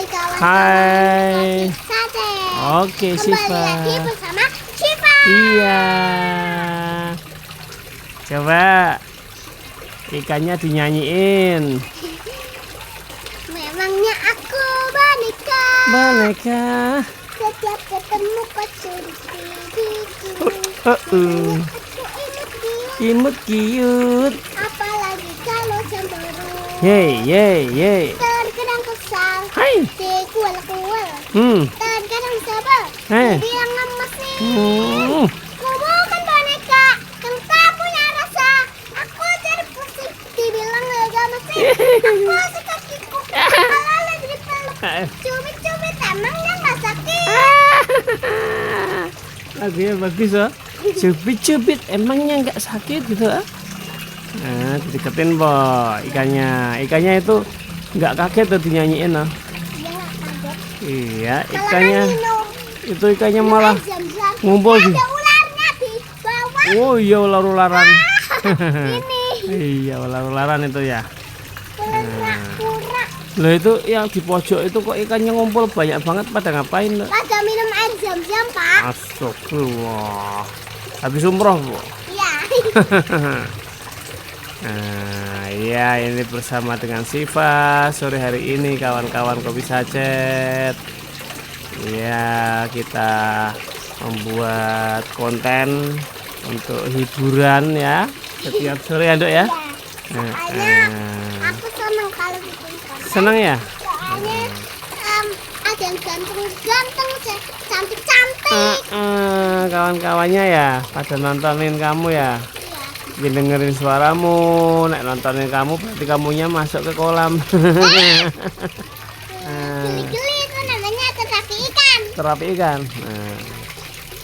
Hai kawan-kawan. Hai. Sate. Oke, Kembali Siva. lagi bersama Siva. Iya. Coba ikannya dinyanyiin. Memangnya aku boneka. Boneka. Setiap ketemu kau curi gigiku. Aku imut cute. Apalagi kalau cemburu. Yeay. Terkadang kesal. Hai. Kuel. Terkadang sabar. Hai. Bilang ngemes nih. Hmm. Ku bukan boneka yang tak punya rasa. Aku jadi pusing. Dibilang gak mesti. Aku suka kiku. Kalau lagi dipeluk. Cubit-cubit emangnya gak sakit. Lagunya bagus oh. Cubit-cubit emangnya nggak sakit gitu ah? Nah, dideketin boy ikannya itu nggak kaget tuh dinyanyiin oh. Dia gak kaget. Iya, Malahan minum. ikannya malah Jam-jam. ngumpul di. Ada ularnya di bawah. Oh iya, ular-ularan. Ini. Iya, ular-ularan itu ya. Kura-kura. Loh, itu yang di pojok itu kok ikannya ngumpul banyak banget, pada ngapain loh? Pada minum air jam-jam, Pak. Astagfirullah. Habis umroh bu. Iya. Nah, iya, ini bersama dengan Siva sore hari ini kawan-kawan Kopi Sachet. Iya, kita membuat konten untuk hiburan ya setiap sore ya dok ya. Soalnya aku senang kalau bikin konten. Senang ya? Soalnya ada yang ganteng-ganteng, cantik-cantik. Kawan-kawannya ya pada nontonin kamu ya. Iya. Dengerin suaramu, nek nontonin kamu berarti kamunya masuk ke kolam. Geli-geli itu namanya terapi ikan. Terapi ikan. Nah,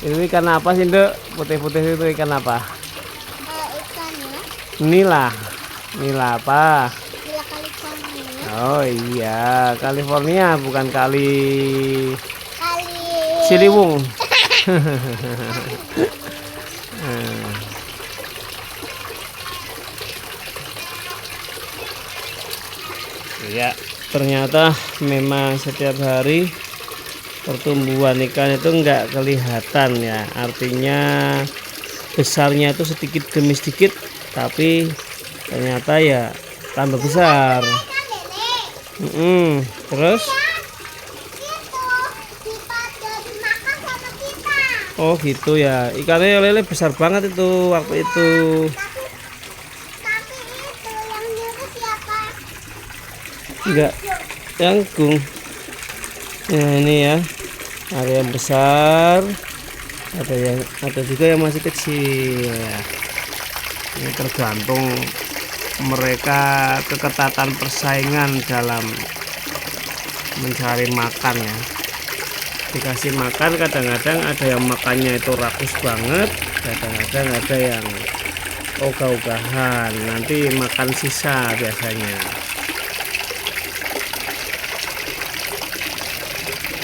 ini ikan apa sih dok? Putih-putih itu ikan apa? Ikannya Nila apa? gila California. Oh iya, California bukan kali Kali Ciliwung. Ya, ternyata memang setiap hari pertumbuhan ikan itu enggak kelihatan ya. Artinya besarnya itu sedikit demi sedikit, tapi ternyata ya tambah besar. ikan lele. Terus, Itu dipakai dimakan sama kita. oh gitu ya. Ikannya lele besar banget itu waktu itu. Tapi itu yang nyuruh siapa? Enggak, Jangkung. Nah ini ya, ada yang besar, ada juga yang masih kecil ya. Ini tergantung mereka keketatan persaingan dalam mencari makan ya. Dikasih makan kadang-kadang ada yang makannya itu rakus banget, kadang-kadang ada yang ogah-ogahan, nanti makan sisa biasanya.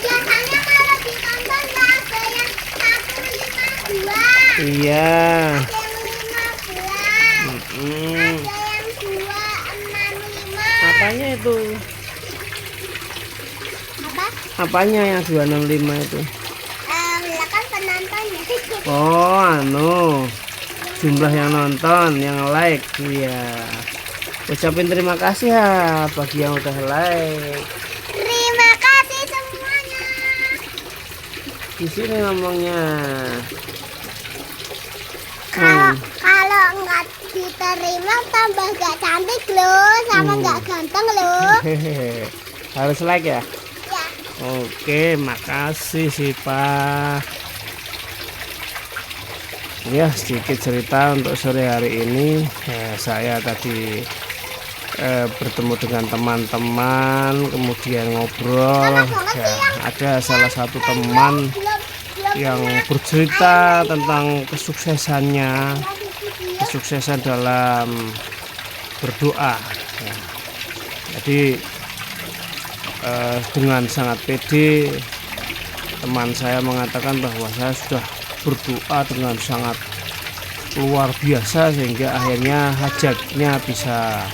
Biasanya kalau di kantor nggak ada yang 152. Iya. Ada yang 15. Ada yang 265. Apanya itu? Apa? Apanya yang 265 itu? Lah kan penontonnya. Oh, jumlah yang nonton, yang like. Iya. Ucapin terima kasih ya bagi yang udah like. Terima kasih semuanya. Di sini ngomongnya. Kalau nggak diterima tambah nggak cantik loh, sama nggak ganteng loh. Harus like ya. Ya. Oke, makasih sih Pak. Ya, sedikit cerita untuk sore hari ini. Saya tadi bertemu dengan teman-teman, kemudian ngobrol. Ya, ada salah satu teman yang bercerita tentang kesuksesan dalam berdoa. Ya. Jadi dengan sangat pede teman saya mengatakan bahwa saya sudah berdoa dengan sangat luar biasa sehingga akhirnya hajatnya bisa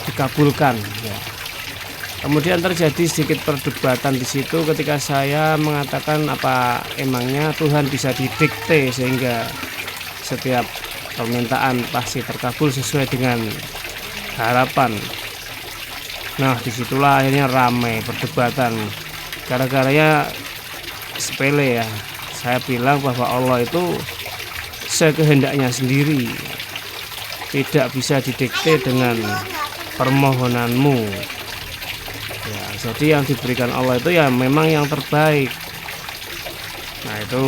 dikabulkan ya. Kemudian terjadi sedikit perdebatan di situ ketika saya mengatakan apa emangnya Tuhan bisa didikte sehingga setiap permintaan pasti terkabul sesuai dengan harapan. Nah, disitulah akhirnya ramai perdebatan. Gara-garanya sepele ya. Saya bilang bahwa Allah itu sekehendaknya sendiri, tidak bisa didikte dengan permohonanmu. Ya, jadi yang diberikan Allah itu ya memang yang terbaik. Nah, itu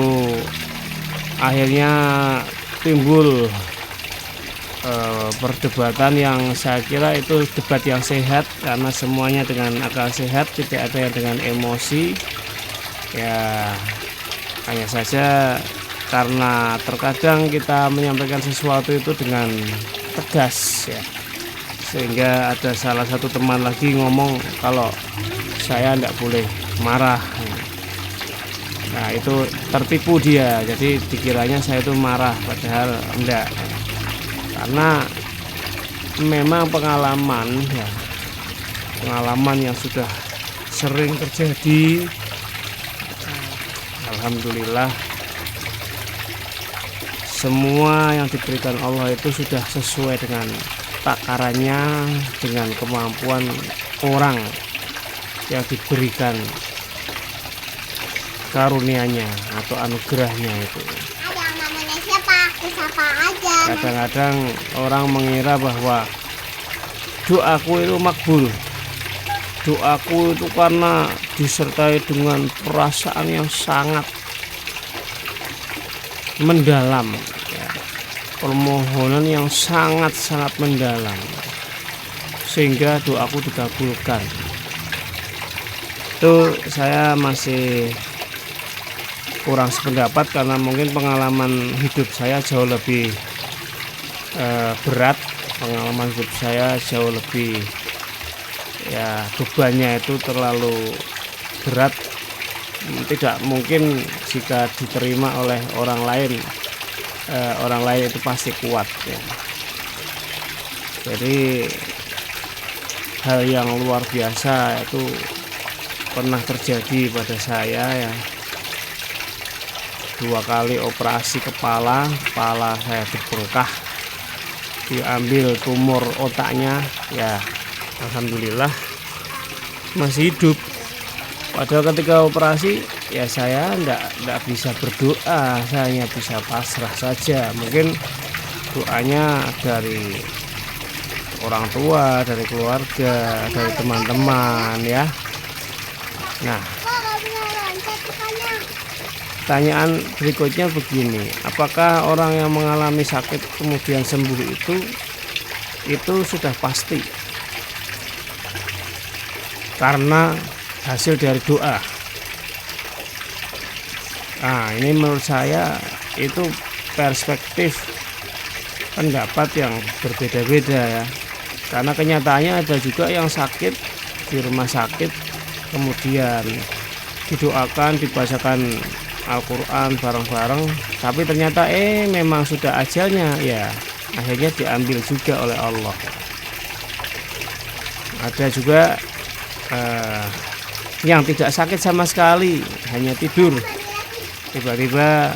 akhirnya timbul perdebatan yang saya kira itu debat yang sehat karena semuanya dengan akal sehat, tidak ada yang dengan emosi. Ya, hanya saja karena terkadang kita menyampaikan sesuatu itu dengan tegas ya, sehingga ada salah satu teman lagi ngomong kalau saya tidak boleh marah. Nah, itu tertipu dia, jadi dikiranya saya itu marah padahal enggak, karena memang pengalaman ya, pengalaman yang sudah sering terjadi. Alhamdulillah semua yang diberikan Allah itu sudah sesuai dengan takarannya, dengan kemampuan orang yang diberikan karunia-Nya atau anugerahnya itu. Ada yang namanya siapa aja. Kadang-kadang orang mengira bahwa doaku itu makbul, doaku itu karena disertai dengan perasaan yang sangat mendalam ya, permohonan yang sangat-sangat mendalam sehingga doaku dikabulkan. Itu saya masih kurang sependapat karena mungkin pengalaman hidup saya jauh lebih berat, pengalaman hidup saya jauh lebih ya, bebannya itu terlalu berat, tidak mungkin jika diterima oleh orang lain itu pasti kuat ya. Jadi hal yang luar biasa itu pernah terjadi pada saya ya. 2 kali operasi kepala saya dibengkak, diambil tumor otaknya ya. Alhamdulillah masih hidup. Padahal ketika operasi ya saya enggak bisa berdoa, saya hanya bisa pasrah saja. Mungkin doanya dari orang tua, dari keluarga, dari teman-teman ya. Nah, pertanyaan berikutnya begini, apakah orang yang mengalami sakit kemudian sembuh itu sudah pasti karena hasil dari doa? Nah, ini menurut saya itu perspektif pendapat yang berbeda-beda ya, karena kenyataannya ada juga yang sakit di rumah sakit kemudian didoakan, dibacakan Al-Quran bareng-bareng, tapi ternyata memang sudah ajalnya ya, akhirnya diambil juga oleh Allah. Ada juga yang tidak sakit sama sekali, hanya tidur, tiba-tiba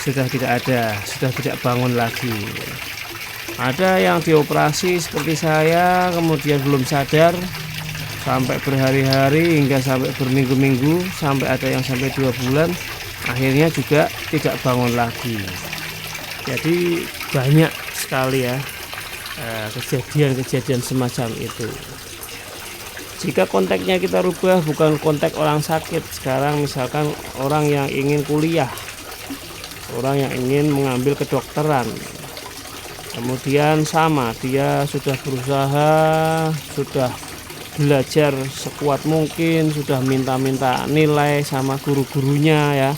sudah tidak ada, sudah tidak bangun lagi. Ada yang dioperasi seperti saya, kemudian belum sadar sampai berhari-hari hingga sampai berminggu-minggu, sampai ada yang sampai 2 bulan, akhirnya juga tidak bangun lagi. Jadi banyak sekali ya kejadian-kejadian semacam itu. Jika konteksnya kita rubah, bukan konteks orang sakit, sekarang misalkan orang yang ingin kuliah, orang yang ingin mengambil kedokteran, kemudian sama, dia sudah berusaha, sudah belajar sekuat mungkin, sudah minta-minta nilai sama guru-gurunya ya,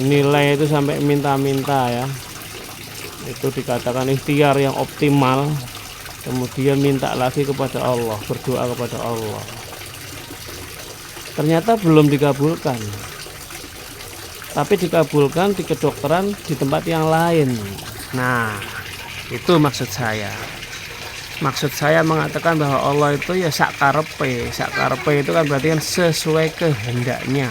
nilai itu sampai minta-minta ya, itu dikatakan ikhtiar yang optimal. Kemudian minta lagi kepada Allah, berdoa kepada Allah, ternyata belum dikabulkan, tapi dikabulkan di kedokteran di tempat yang lain. Nah, itu maksud saya. Maksud saya mengatakan bahwa Allah itu ya sakarepe. Sakarepe itu kan berarti kan sesuai kehendaknya.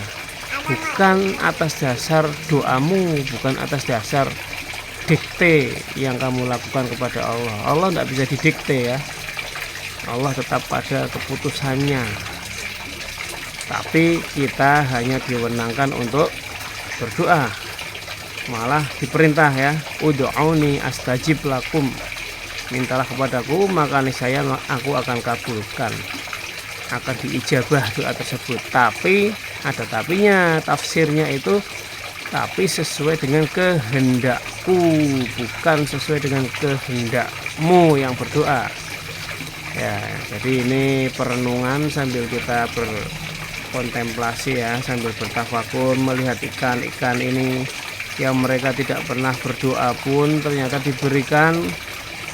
Bukan atas dasar doamu, bukan atas dasar dikte yang kamu lakukan kepada Allah. Allah tidak bisa didikte ya. Allah tetap pada keputusannya. Tapi kita hanya diwenangkan untuk berdoa. Malah diperintah ya, ud'uni astajib lakum. Mintalah kepadaku maka niscaya aku akan kabulkan, akan diijabah doa tersebut. Tapi ada tapinya, tafsirnya itu tapi sesuai dengan kehendakku, bukan sesuai dengan kehendakmu yang berdoa ya. Jadi ini perenungan sambil kita berkontemplasi ya, sambil bertafakur melihat ikan-ikan ini yang mereka tidak pernah berdoa pun ternyata diberikan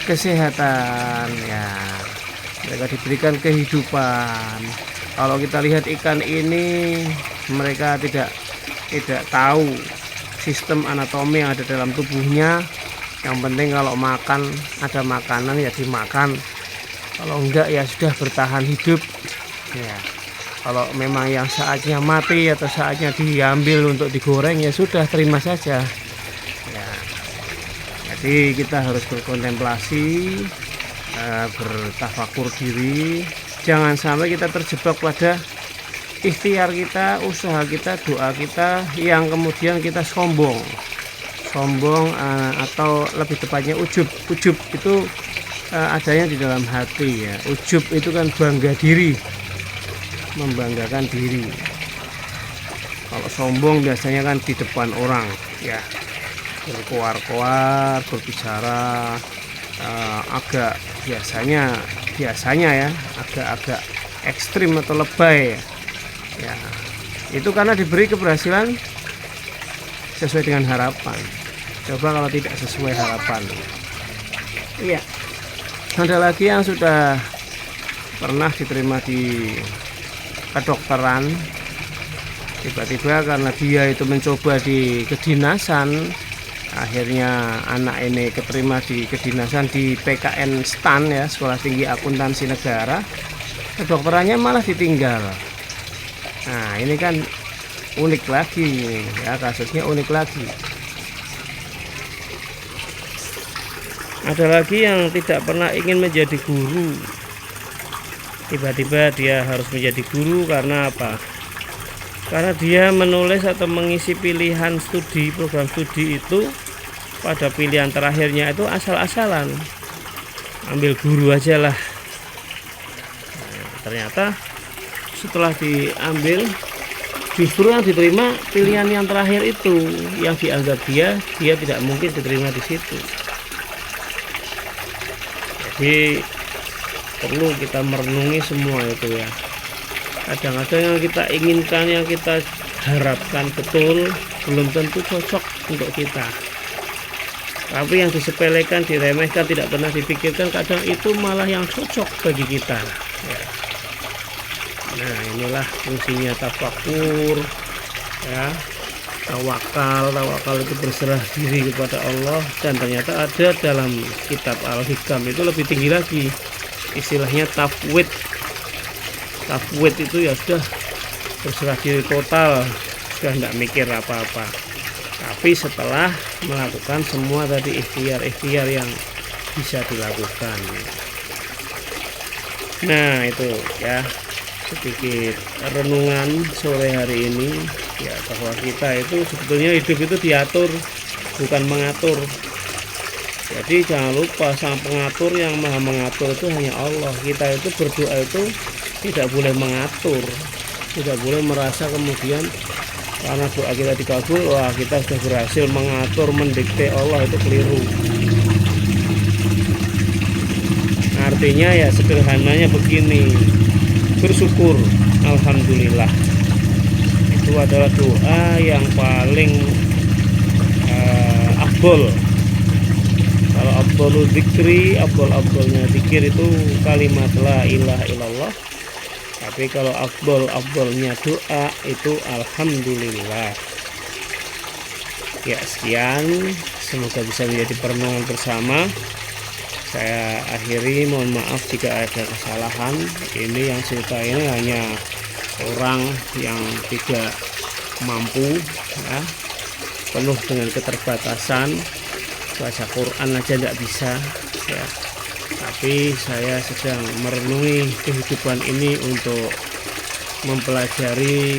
kesehatan ya, mereka diberikan kehidupan. Kalau kita lihat ikan ini, mereka tidak tahu sistem anatomi yang ada dalam tubuhnya. Yang penting kalau makan, ada makanan ya dimakan, kalau enggak ya sudah bertahan hidup ya. Kalau memang yang saatnya mati atau saatnya diambil untuk digoreng ya sudah, terima saja ya. Jadi kita harus berkontemplasi, bertafakur diri. Jangan sampai kita terjebak pada ikhtiar kita, usaha kita, doa kita yang kemudian kita sombong atau lebih tepatnya ujub. Ujub itu adanya di dalam hati ya. Ujub itu kan bangga diri, membanggakan diri. Kalau sombong biasanya kan di depan orang ya, berkoar-koar, berbicara agak biasanya ya agak ekstrim atau lebay ya. Itu karena diberi keberhasilan sesuai dengan harapan. Coba kalau tidak sesuai harapan. Iya. Ada lagi yang sudah pernah diterima di kedokteran, tiba-tiba karena dia itu mencoba di kedinasan, akhirnya anak ini keterima di kedinasan di PKN STAN ya, Sekolah Tinggi Akuntansi Negara. Kedokterannya malah ditinggal. Nah ini kan unik lagi ya, kasusnya unik lagi. Ada lagi yang tidak pernah ingin menjadi guru, tiba-tiba dia harus menjadi guru karena apa? Karena dia menulis atau mengisi pilihan studi, program studi itu pada pilihan terakhirnya itu asal-asalan, ambil guru aja lah. Nah, ternyata setelah diambil justru yang diterima pilihan yang terakhir itu, yang dianggap dia tidak mungkin diterima di situ. Jadi perlu kita merenungi semua itu ya. Kadang-kadang yang kita inginkan, yang kita harapkan betul, belum tentu cocok untuk kita. Tapi yang disepelekan, diremehkan, tidak pernah dipikirkan, kadang itu malah yang cocok bagi kita ya. Nah inilah fungsinya tafakur ya. Tawakal itu berserah diri kepada Allah. Dan ternyata ada dalam kitab Al-Hikam itu lebih tinggi lagi, istilahnya tafwid. Tafwid itu ya sudah berserah diri total, sudah tidak mikir apa-apa. Tapi setelah melakukan semua tadi ikhtiar yang bisa dilakukan. Nah itu ya sedikit renungan sore hari ini ya, bahwa kita itu sebetulnya hidup itu diatur, bukan mengatur. Jadi jangan lupa sang pengatur, yang maha mengatur itu hanya Allah. Kita itu berdoa itu tidak boleh mengatur, tidak boleh merasa kemudian karena doa kita dikabul, wah kita sudah berhasil mengatur, mendikte Allah, itu keliru. Artinya ya sederhananya begini, bersyukur, alhamdulillah, itu adalah doa yang paling afdol. Kalau afdolul dzikri, afdolnya zikir itu kalimat la ilaha illallah. Tapi kalau afdolnya doa itu alhamdulillah. Ya sekian, semoga bisa menjadi perenungan bersama. saya akhiri. Mohon maaf jika ada kesalahan. Ini yang cerita ini hanya orang yang tidak mampu, ya, penuh dengan keterbatasan, baca Quran aja tidak bisa, ya. Tapi saya sedang merenungi kehidupan ini untuk mempelajari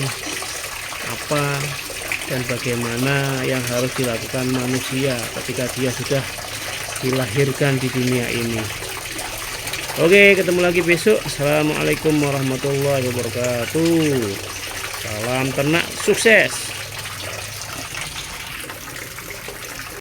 apa dan bagaimana yang harus dilakukan manusia ketika dia sudah dilahirkan di dunia ini. Oke, ketemu lagi besok. Assalamualaikum warahmatullahi wabarakatuh. Salam ternak sukses.